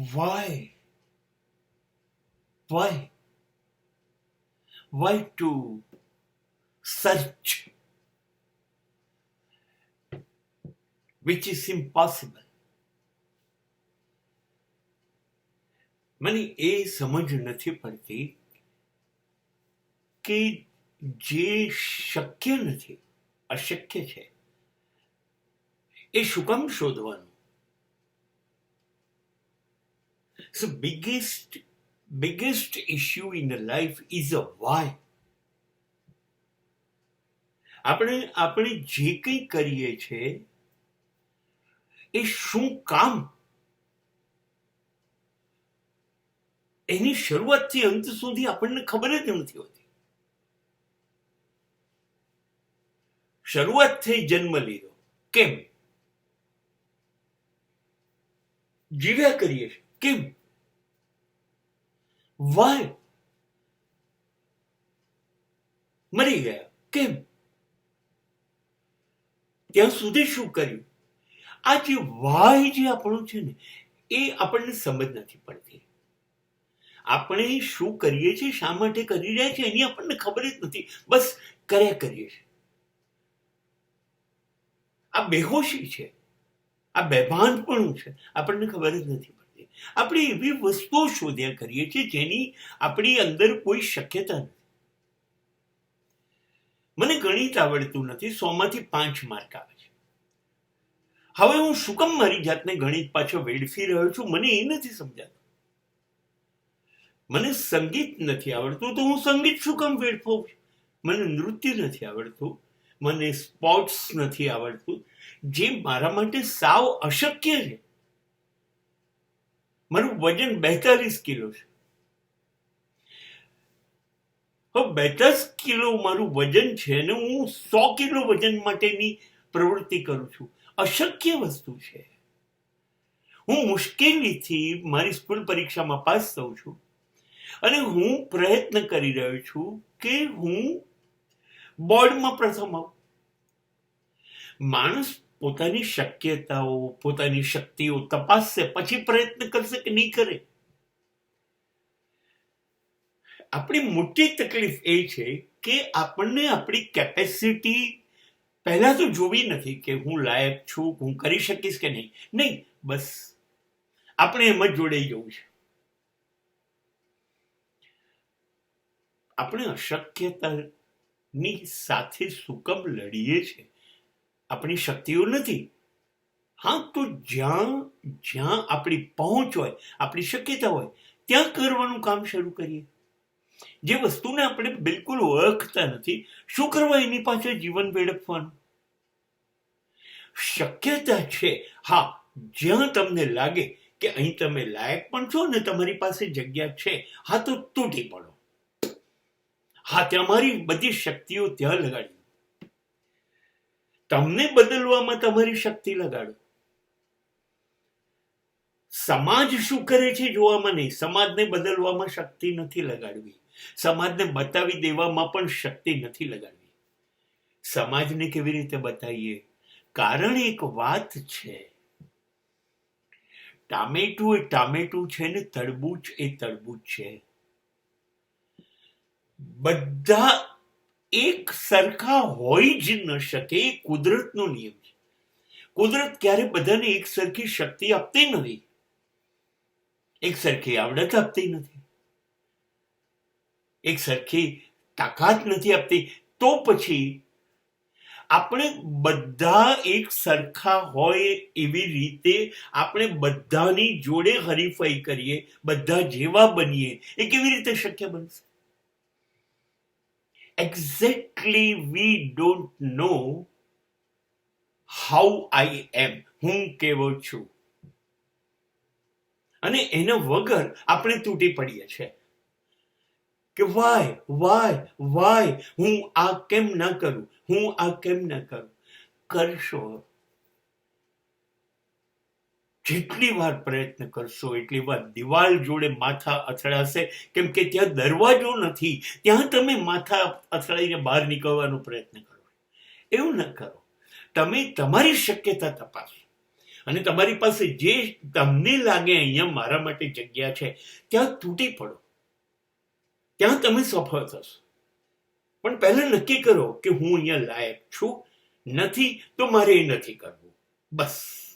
Why? Why? Why to search which is impossible? મને એ સમજ નથી પડતી કે જે શક્ય નથી, અશક્ય છે, એ શું કામ શોધવાનું? So biggest issue in a life is a why. આપણે જે કંઈ કરીએ છીએ એ શું કામ, એની શરૂઆતથી અંત સુધી આપણને ખબર જ નથી હોતી. શરૂઆત થઈ, જન્મ લીધો, કેમ? જીવ્યા કરીએ છીએ, કેમ? વાય? મરી ગયા, કેમ? ત્યાં સુધી શું કર્યું? આ જે વાય જે આપણું છે ને, એ આપણને સમજ નથી પડતી. આપણે શું કરીએ છીએ, શા માટે કરી રહ્યા છીએ, એની આપણને ખબર જ નથી. બસ કર્યા કરીએ છીએ. આ બેહોશી છે, આ બેભાનપણું છે, આપણને ખબર જ નથી પડતી. આપણે એવી વસ્તુઓ શોધ્યા કરીએ છીએ જેની આપણી અંદર કોઈ શક્યતા નથી. મને ગણિત આવડતું નથી, 100 માંથી 5 માર્ક આવે છે. હવે હું શું કામ મારી જાતને ગણિત પાછો વેડફી રહ્યો છું, મને એ નથી સમજાતું. મને સંગીત નથી આવડતું, તો હું સંગીત શું કામ વેડફું? મને નૃત્ય નથી આવડતું, મને સ્પોર્ટ્સ નથી આવડતું, જે મારા માટે સાવ અશક્ય છે. મારું વજન 42 કિલો છે. હવે 42 કિલો મારું વજન છે ને હું 100 કિલો વજન માટેની પ્રવૃત્તિ કરું છું. અશક્ય વસ્તુ છે. હું મુશ્કેલીથી મારી સ્કૂલ પરીક્ષામાં પાસ થઉં છું અને હું પ્રયત્ન કરી રહ્યો છું કે હું બોર્ડમાં પ્રથમ આવું. માણસ પોતાની શક્યતાઓ, પોતાની શક્તિઓ તપાસશે, પછી પ્રયત્ન કરશે કે નહીં કરે. આપણી મોટી તકલીફ એ છે કે આપણને આપણી કેપેસિટી પહેલા તો જોવી નથી કે હું લાયક છું, હું કરી શકીશ કે નહીં. નહીં, બસ આપણે એમ જ જોડાઈ જવું છે. આપણે અશક્યતાની સાથે સુકમ લડીએ છીએ. આપણી શક્તિઓ નથી. હા, તો જ્યાં આપણી પહોંચ હોય, આપણી શક્યતા હોય, ત્યાં કરવાનું કામ શરૂ કરીએ. જે વસ્તુને આપણે બિલકુલ ઓળખતા નથી, શું કરવા એની પાછળ જીવન વેડફવાનું? શક્યતા છે, હા, જ્યાં તમને લાગે કે અહીં તમે લાયક પણ છો ને તમારી પાસે જગ્યા છે, હા, તો તૂટી પડો. હા, તમારી બધી શક્તિઓ ત્યાં લગાડી. તમને બદલવામાં તમારી શક્તિ લગાડો. સમાજ શું કરે છે જોવામાં નહીં, સમાજને બદલવામાં શક્તિ નથી લગાડવી. સમાજને બતાવી દેવામાં પણ શક્તિ નથી લગાડવી. સમાજને કેવી રીતે બતાવીએ? કારણ એક વાત છે, ટામેટું એ ટામેટું છે ને તરબૂચ એ તરબૂચ છે. બધા એક સરખા હોઈ જ ન શકે. એ કુદરતનો નિયમ છે. કુદરત ક્યારે બધાને એક સરખી શક્તિ આપતી નથી, એક સરખી આવડત આપતી નથી, એક સરખી તાકાત નથી આપતી. તો પછી આપણે બધા એક સરખા હોય એવી રીતે આપણે બધાની જોડે હરીફાઈ કરીએ, બધા જેવા બનીએ, એ કેવી રીતે શક્ય બનશે? Exactly, we don't know how I am, હું કેવો છું, અને એના વગર આપણે તૂટી પડીએ છીએ કે વાય હું આ કેમ ના કરું, હું આ કેમ ના કરું. કરશો, જેટલી વાર પ્રયત્ન કરશો એટલી વાર દિવાલ જોડે માથા અથડાશે, કેમ કે ત્યાં દરવાજો નથી, ત્યાં તમે માથા અથડાઈને બહાર નીકળવાનો પ્રયત્ન કરો. એવું ન કરો. તમે તમારી શક્યતા તપાસો. અને તમારી પાસે જે તમને લાગે અહીંયા મારા માટે જગ્યા છે ત્યાં તૂટી પડો, ત્યાં તમે સફળ થશો. પણ પહેલા નક્કી કરો કે હું અહીંયા લાયક છું, નથી તો મારે એ નથી કરવું. બસ.